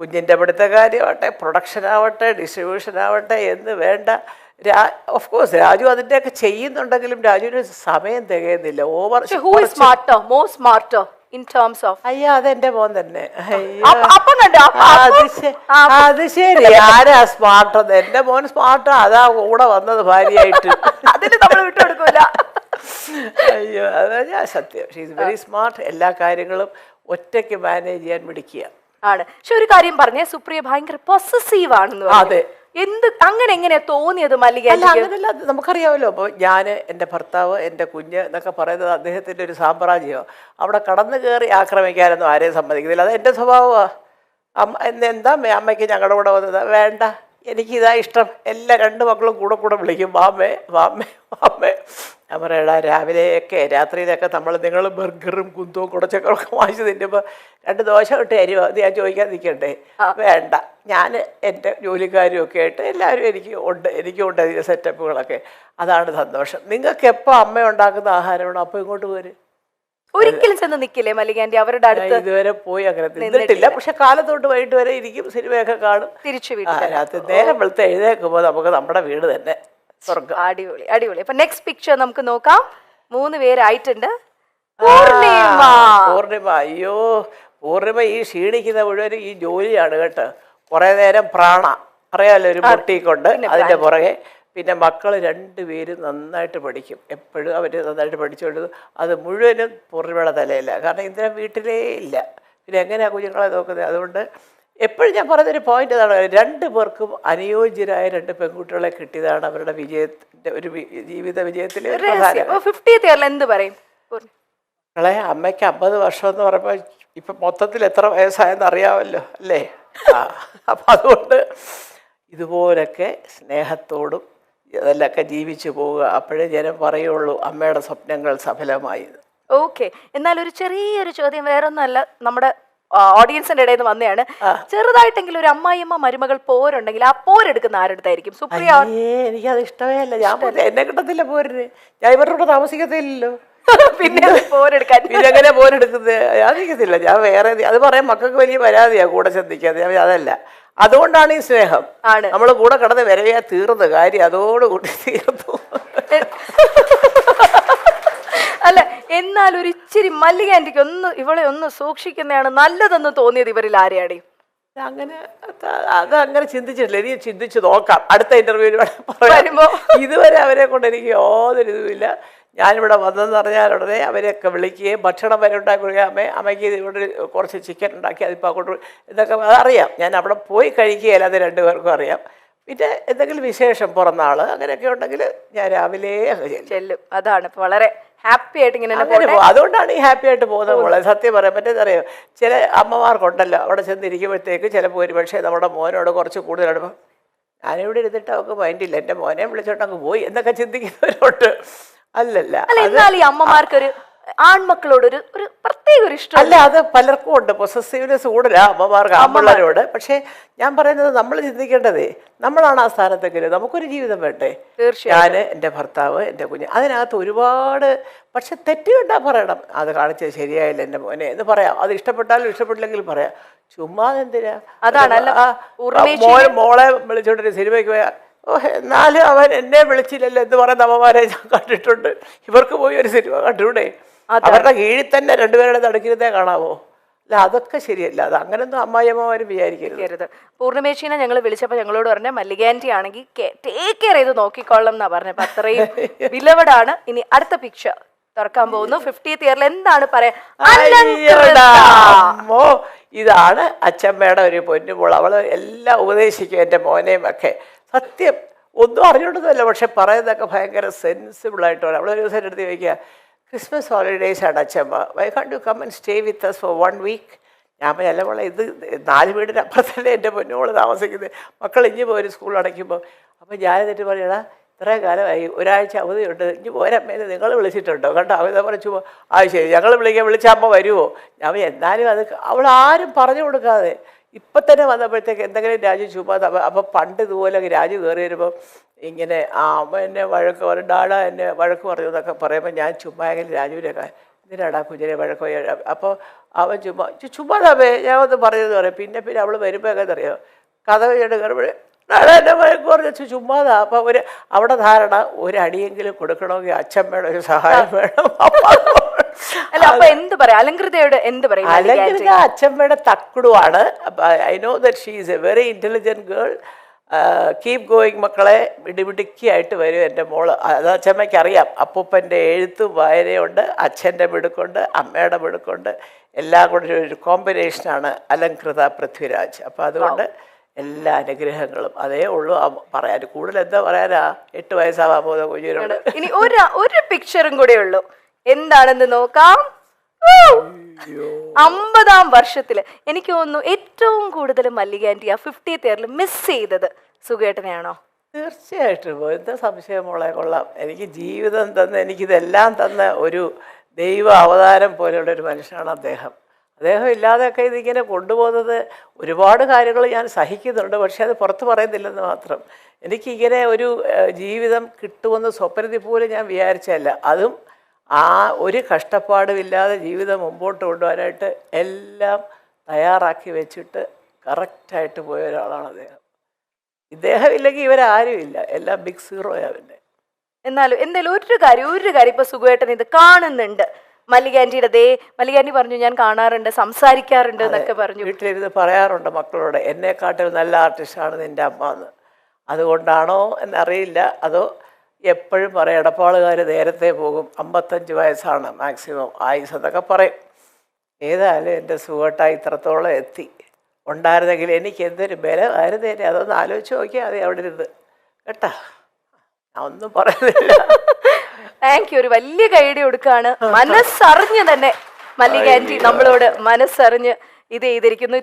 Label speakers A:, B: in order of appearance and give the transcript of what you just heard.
A: കുഞ്ഞിൻ്റെ പഠിത്ത കാര്യമാവട്ടെ, പ്രൊഡക്ഷൻ ആവട്ടെ, ഡിസ്ട്രിബ്യൂഷൻ ആവട്ടെ എന്ന് വേണ്ട. ഓഫ് കോഴ്സ് രാജു അതിൻ്റെയൊക്കെ ചെയ്യുന്നുണ്ടെങ്കിലും രാജുവിന് സമയം തികയുന്നില്ല. അയ്യോ അതെന്റെ മോൻ തന്നെ. അത് ശരി, ആരാ സ്മാർട്ട്? എന്റെ മോൻ സ്മാർട്ടാ, അതാ കൂടെ വന്നത് ഭാര്യയായിട്ട്. അയ്യോ അതാ ഞാൻ സത്യം. She's very smart. എല്ലാ കാര്യങ്ങളും ഒറ്റയ്ക്ക് മാനേജ് ചെയ്യാൻ മിടിക്കുക
B: ആണ്. പക്ഷെ ഒരു കാര്യം പറഞ്ഞേ, സുപ്രിയ ഭയങ്കര പൊസസീവ് ആണെന്ന്.
A: അതെ.
B: അങ്ങനെ എങ്ങനെയാ തോന്നിയത് മല്ലിക?
A: അങ്ങനെയല്ല, നമുക്കറിയാമല്ലോ. അപ്പോൾ ഞാൻ, എൻ്റെ ഭർത്താവ്, എൻ്റെ കുഞ്ഞ് എന്നൊക്കെ പറയുന്നത് അദ്ദേഹത്തിൻ്റെ ഒരു സാമ്രാജ്യമോ. അവിടെ കടന്നു കയറി ആക്രമിക്കാനൊന്നും ആരെയും സമ്മതിക്കുന്നില്ല. അത് എൻ്റെ സ്വഭാവമാണ്. എന്താ അമ്മയ്ക്ക് ഞങ്ങളുടെ കൂടെ വന്നത്? വേണ്ട, എനിക്കിതാ ഇഷ്ടം. എല്ലാ 2 മക്കളും കൂടെ വിളിക്കും വാമ്മേ വാമ്മേ വാമ്മേ. ഞാൻ പറയടാ, രാവിലെയൊക്കെ രാത്രിയിലൊക്കെ നിങ്ങൾ ബർഗറും കുന്തവും കുടച്ചൊക്കെ വാങ്ങിച്ച് തിന്നുമ്പോൾ 2 ദോശ ഇട്ട് തരുമോ? അത് ഞാൻ ചോദിക്കാൻ നിൽക്കണ്ടേ? വേണ്ട, ഞാൻ എൻ്റെ ജോലിക്കാരും ഒക്കെ ആയിട്ട് എല്ലാവരും എനിക്കുണ്ട് അതിൻ്റെ സെറ്റപ്പുകളൊക്കെ. അതാണ് സന്തോഷം. നിങ്ങൾക്ക് എപ്പോൾ അമ്മ ഉണ്ടാക്കുന്ന ആഹാരമാണോ അപ്പോൾ ഇങ്ങോട്ട് പോര്.
B: ഒരിക്കലും ചെന്ന് നിൽക്കില്ലേ മല്ലികാന്റി അവരുടെ അടുത്ത്?
A: ഇതുവരെ പോയി അങ്ങനെ നിന്നിട്ടില്ല. പക്ഷെ കാലത്തോട്ട് വൈകിട്ട് വരെ ഇരിക്കും, സിനിമയൊക്കെ കാണും.
B: തിരിച്ചു
A: രാത്രി നേരം വെളുത്ത് എഴുന്നേൽക്കുമ്പോൾ നമുക്ക് നമ്മുടെ വീട് തന്നെ സ്വർഗ്ഗം.
B: അടിപൊളി അടിപൊളി. അപ്പൊ നെക്സ്റ്റ് പിക്ചർ നമുക്ക് നോക്കാം. 3 പേരായിട്ടുണ്ട്.
A: പൂർണിമ. അയ്യോ പൂർണിമ ഈ ക്ഷീണിക്കുന്ന മുഴുവൻ ഈ ജോലിയാണ് കേട്ടോ. കുറെ നേരം അറിയാമല്ലോ, ഒരു പൊട്ടിക്കൊണ്ട് അതിന്റെ പുറകെ. പിന്നെ മക്കൾ 2 പേരും നന്നായിട്ട് പഠിക്കും. എപ്പോഴും അവർ നന്നായിട്ട് പഠിച്ചുകൊണ്ട് അത് മുഴുവനും പൂർണിമയുടെ തലയില്ല. കാരണം ഇന്ദ്രൻ വീട്ടിലേ ഇല്ല. പിന്നെ എങ്ങനെയാണ് കുഞ്ഞുങ്ങളെ നോക്കുന്നത്? അതുകൊണ്ട് എപ്പോഴും ഞാൻ പറയുന്നൊരു പോയിന്റ് അതാണ്, 2 പേർക്കും അനുയോജ്യരായ 2 പെൺകുട്ടികളെ കിട്ടിയതാണ് അവരുടെ വിജയത്തിന്റെ ഒരു ജീവിത വിജയത്തിലെ
B: എന്ത് പറയും?
A: അമ്മയ്ക്ക് 50 വർഷം എന്ന് പറയുമ്പോൾ ഇപ്പം മൊത്തത്തിൽ എത്ര വയസ്സായെന്ന് അറിയാമല്ലോ അല്ലേ? അപ്പം അതുകൊണ്ട് ഇതുപോലൊക്കെ സ്നേഹത്തോടും അതിലൊക്കെ ജീവിച്ചു പോവുക. അപ്പോഴേ ജനം പറയുള്ളൂ അമ്മയുടെ സ്വപ്നങ്ങൾ സഫലമായി.
B: ഓക്കെ, എന്നാൽ ഒരു ചെറിയൊരു ചോദ്യം, വേറൊന്നുമല്ല, നമ്മുടെ ഓഡിയൻസിന്റെ ഇടയിൽ നിന്ന് വന്നതാണ്. ചെറുതായിട്ടെങ്കിലും ഒരു അമ്മായിയമ്മ മരുമകൾ പോരുണ്ടെങ്കിൽ ആ പോരെടുക്കുന്ന ആരുടെടുത്തായിരിക്കും? സുപ്രിയ.
A: എനിക്കത് ഇഷ്ടമേ അല്ല. എന്നെ കിട്ടത്തില്ല പോരിന്. ഞാൻ ഇവരുടെ കൂടെ താമസിക്കത്തില്ലല്ലോ.
B: പിന്നെ പോരെടുക്കാൻ
A: പിന്നെ എങ്ങനെ പോരെടുക്കുന്നത്? ഞാൻ നിൽക്കത്തില്ല. ഞാൻ വേറെ അത് പറയാൻ മക്കൾക്ക് വലിയ പരാതിയാ കൂടെ ചിന്തിക്കാതെ. അതല്ല, അതുകൊണ്ടാണ് ഈ സ്നേഹം. നമ്മൾ കൂടെ കിടന്ന് വരവയാ തീർന്ന കാര്യം അതോടുകൂടി തീർന്നു.
B: അല്ല, എന്നാൽ ഒരു ഇച്ചിരി മല്ലികാന്റിക്ക് ഇവളെ ഒന്ന് സൂക്ഷിക്കുന്നതാണ് നല്ലതെന്ന് തോന്നിയത് ഇവരിൽ ആരെയാണ്?
A: അങ്ങനെ അതങ്ങനെ ചിന്തിച്ചിട്ടില്ല. ഇനി ചിന്തിച്ച് നോക്കാം അടുത്ത ഇന്റർവ്യൂവിൽ പറയുമ്പോ. ഇതുവരെ അവരെ കൊണ്ട് എനിക്ക് യാതൊരു ഇതുമില്ല. ഞാനിവിടെ വന്നതെന്ന് പറഞ്ഞാൽ ഉടനെ അവരെയൊക്കെ വിളിക്കുകയും ഭക്ഷണം വരെ ഉണ്ടാക്കി കൊടുക്കുക. അമ്മയ്ക്ക് ഇവിടെ കുറച്ച് ചിക്കൻ ഉണ്ടാക്കി അതിപ്പോൾ അങ്ങോട്ട് ഇതൊക്കെ അതറിയാം. ഞാൻ അവിടെ പോയി കഴിക്കുകയില്ല, അത് 2 പേർക്കും അറിയാം. പിന്നെ എന്തെങ്കിലും വിശേഷം പിറന്നാൾ അങ്ങനെയൊക്കെ ഉണ്ടെങ്കിൽ ഞാൻ രാവിലെ
B: ചെല്ലും. അതാണ് വളരെ ഹാപ്പി ആയിട്ട് ഇങ്ങനെ.
A: അതുകൊണ്ടാണ് ഈ ഹാപ്പി ആയിട്ട് പോകുന്നത്. വളരെ സത്യം പറയാൻ പറ്റുന്നറിയോ, ചില അമ്മമാർക്കുണ്ടല്ലോ അവിടെ ചെന്നിരിക്കുമ്പോഴത്തേക്ക് ചിലപ്പോൾ ഒരു പക്ഷേ നമ്മുടെ മോനോട് കുറച്ച് കൂടുതലാണ്. ഞാനിവിടെ ഇരുന്നിട്ട് അവർക്ക് മൈൻഡില്ല, എൻ്റെ മോനെ വിളിച്ചോട്ട് അങ്ങ് പോയി എന്നൊക്കെ ചിന്തിക്കുന്നവരോട്ട്. അല്ലല്ല,
B: എന്നാൽ ഈ അമ്മമാർക്കൊരു ആൺമക്കളോട് ഒരു പ്രത്യേക ഒരു ഇഷ്ടം
A: അല്ല. അത് പലർക്കും ഉണ്ട്, പൊസസീവ്നെസ് കൂടുതല അമ്മമാർക്ക് ആൺപിള്ളേരോട്. പക്ഷെ ഞാൻ പറയുന്നത് നമ്മൾ ചിന്തിക്കേണ്ടതേ, നമ്മളാണ് ആ സ്ഥാനത്തെങ്കിലും നമുക്കൊരു ജീവിതം വേണ്ടേ? ഞാൻ, എൻ്റെ ഭർത്താവ്, എൻ്റെ കുഞ്ഞ്, അതിനകത്ത് ഒരുപാട്. പക്ഷെ തെറ്റ് കണ്ടാ പറയണം, അത് കാണിച്ചത് ശരിയായില്ല എൻ്റെ മോനെ എന്ന് പറയാം. അത് ഇഷ്ടപ്പെട്ടാലും ഇഷ്ടപ്പെട്ടില്ലെങ്കിലും പറയാം. ചുമ്മാ എന്തിനാ? മോളെ വിളിച്ചോണ്ടൊരു സിനിമയ്ക്ക് പോയാൽ എന്നാലും അവൻ എന്നെ വിളിച്ചില്ലല്ലോ എന്ന് പറയുന്ന അമ്മമാരെ ഞാൻ കണ്ടിട്ടുണ്ട്. ഇവർക്ക് പോയി ഒരു സിനിമ കണ്ടൂടെ? അവരുടെ കീഴിൽ തന്നെ 2 പേരുടെ നടക്കുന്നതേ കാണാവോ? അല്ല, അതൊക്കെ ശരിയല്ല. അത് അങ്ങനൊന്നും അമ്മായിയമ്മമാരും വിചാരിക്കരുത്.
B: പൂർണ്ണിമേശീനെ ഞങ്ങൾ വിളിച്ചപ്പോൾ ഞങ്ങളോട് പറഞ്ഞ മല്ലികാന്റി ആണെങ്കിൽ ടേക്ക് കെയർ ചെയ്ത് നോക്കിക്കൊള്ളാം എന്നാ പറഞ്ഞത്. അപ്പൊ അത്രയും വിലവടാണ്. ഇനി അടുത്ത പിക്ചർ തുറക്കാൻ പോകുന്നു. 50th ഇയറിൽ എന്താണ് പറയാ?
A: ഇതാണ് അച്ഛമ്മയുടെ ഒരു പൊന്നുമോൾ. അവള് എല്ലാം ഉപദേശിക്കും എൻ്റെ മോനെയും ഒക്കെ. സത്യം ഒന്നും അറിഞ്ഞോണ്ടതല്ല, പക്ഷെ പറയുന്നതൊക്കെ ഭയങ്കര സെൻസിബിളായിട്ടാണ്. അവളൊരു ദിവസം എടുത്ത് ചോദിക്കുക, ക്രിസ്മസ് ഹോളിഡേയ്സ് ആണ് അച്ഛമ്മ, why can't you come and stay with us for 1 week? ഞാൻ അല്ല മോളെ, ഇത് 4 വീടിനപ്പുറത്തല്ലേ എൻ്റെ പൊന്നുമോള് താമസിക്കുന്നത്. മക്കൾ ഇഞ്ഞ് പോയി ഒരു സ്കൂൾ അടയ്ക്കുമ്പോൾ. അപ്പം ഞാൻ എന്നിട്ട് പറയടാ, ഇത്രയും കാലമായി, ഒരാഴ്ച അവധിയുണ്ട്, ഇഞ്ഞ് പോരമ്മേന്ന് നിങ്ങൾ വിളിച്ചിട്ടുണ്ടോ? കണ്ടോ? അവ പറഞ്ഞു, ശരി ഞങ്ങൾ വിളിച്ചാൽ അമ്മ വരുമോ? ഞാൻ എന്നാലും അത് അവൾ ആരും പറഞ്ഞു കൊടുക്കാതെ ഇപ്പം തന്നെ വന്നപ്പോഴത്തേക്ക് എന്തെങ്കിലും രാജു ചുമ്മാ. അപ്പം പണ്ട് ഇതുപോലെ രാജു കയറി വരുമ്പോൾ ഇങ്ങനെ അമ്മ എന്നെ വഴക്ക് പറയും, ഡാഡ എന്നെ വഴക്ക് പറഞ്ഞു എന്നൊക്കെ പറയുമ്പോൾ ഞാൻ ചുമ്മാ എങ്കിലും രാജുവിനൊക്കെ എന്തിനാടാ കുഞ്ഞിനെ വഴക്ക്. അപ്പോൾ അവൻ ചുമ്മാതാവേ ഞാൻ ഒന്ന് പറയുന്നത് പറയാം. പിന്നെ അവൾ വരുമ്പോൾ എങ്ങനെ അറിയോ, കഥ എടുക്കുമ്പോഴേ എന്നെ കുറച്ച് ചുമ്മാതാ. അപ്പം അവിടെ ധാരണ ഒരടിയെങ്കിലും കൊടുക്കണമെങ്കിൽ അച്ഛമ്മയുടെ ഒരു സഹായം വേണം.
B: അല്ല അപ്പൊ എന്ത് പറയാ അലങ്കൃതയോട് എന്ത് പറയും?
A: അലങ്കൃത അച്ഛമ്മയുടെ തക്കുടുവാണ്. I know that she is a very intelligent girl. Keep going മക്കളെ, മിടുമിടുക്കിയായിട്ട് വരും എൻ്റെ മോള്. അത് അച്ഛമ്മയ്ക്ക് അറിയാം. അപ്പൂപ്പൻ്റെ എഴുത്തും വായനയുണ്ട്, അച്ഛൻ്റെ മിടുക്കുണ്ട്, അമ്മയുടെ മിടുക്കുണ്ട്, എല്ലാം കൂടെ ഒരു കോമ്പിനേഷനാണ് അലങ്കൃത പൃഥ്വിരാജ്. അപ്പം അതുകൊണ്ട് എല്ലാ അനുഗ്രഹങ്ങളും അതേ ഉള്ളൂ പറയാൻ. കൂടുതൽ എന്താ പറയാനാ, 8 വയസ്സാവാൻ പോകുന്ന കുഞ്ഞിനോട്.
B: ഇനി ഒരു പിക്ചറും കൂടെ ഉള്ളൂ, എന്താണെന്ന് നോക്കാം. 50-ാം വർഷത്തില് എനിക്ക് തോന്നുന്നു ഏറ്റവും കൂടുതൽ മല്ലിക ആന്റി ആ 50th ഇയറിൽ മിസ് ചെയ്തത് സുഖേട്ടനെയാണോ?
A: തീർച്ചയായിട്ടും. എന്താ സംശയം മോളെ, കൊള്ളാം. എനിക്ക് ജീവിതം തന്ന, എനിക്കിതെല്ലാം തന്ന ഒരു ദൈവ അവതാരം പോലെയുള്ള ഒരു മനുഷ്യനാണ് അദ്ദേഹം. അദ്ദേഹം ഇല്ലാതെയൊക്കെ ഇതിങ്ങനെ കൊണ്ടുപോകുന്നത് ഒരുപാട് കാര്യങ്ങൾ ഞാൻ സഹിക്കുന്നുണ്ട്, പക്ഷേ അത് പുറത്ത് പറയുന്നില്ലെന്ന് മാത്രം. എനിക്കിങ്ങനെ ഒരു ജീവിതം കിട്ടുമെന്ന് സ്വപ്നത്തിൽ പോലും ഞാൻ വിചാരിച്ചല്ല. അതും ആ ഒരു കഷ്ടപ്പാടുമില്ലാതെ ജീവിതം മുമ്പോട്ട് കൊണ്ടുപോകാനായിട്ട് എല്ലാം തയ്യാറാക്കി വെച്ചിട്ട് കറക്റ്റായിട്ട് പോയ ഒരാളാണ് അദ്ദേഹം. ഇദ്ദേഹം ഇല്ലെങ്കിൽ ഇവരാരുമില്ല, എല്ലാം ബിഗ് സീറോയാണ് പിന്നെ.
B: എന്നാലും എന്തായാലും ഒരു കാര്യം ഇപ്പൊ സുഖേട്ടൻ ഇത് കാണുന്നുണ്ട്. മല്ലിക ആന്റി പറഞ്ഞു ഞാൻ കാണാറുണ്ട്, സംസാരിക്കാറുണ്ട് എന്നൊക്കെ പറഞ്ഞു.
A: വീട്ടിലിരുന്ന് പറയാറുണ്ട് മക്കളോട്, എന്നെക്കാട്ടിൽ നല്ല ആർട്ടിസ്റ്റാണ് നിൻ്റെ അമ്മ എന്ന്. അതുകൊണ്ടാണോ എന്നറിയില്ല, അതോ എപ്പോഴും പറയും എടപ്പാളുകാർ നേരത്തെ പോകും, 55 വയസ്സാണ് മാക്സിമം ആയുസ് എന്നൊക്കെ പറയും. ഏതായാലും എൻ്റെ സുഖേട്ടായി ഇത്രത്തോളം എത്തി ഉണ്ടായിരുന്നെങ്കിൽ എനിക്ക് എന്തൊരു ബലമായിരുന്നേനെ. അതൊന്ന് ആലോചിച്ച് നോക്കിയാൽ മതി അവിടെ ഇരുന്ന് കേട്ടാ. ഞാൻ ഒന്നും പറയുന്നില്ല.
B: Thank you. ഒരു വലിയ കൈയടി കൊടുക്കാണ്. മനസ്സറിഞ്ഞ് തന്നെ മല്ലിക ആന്റി നമ്മളോട് മനസ്സറിഞ്ഞ് ഇത് ചെയ്തിരിക്കുന്നു.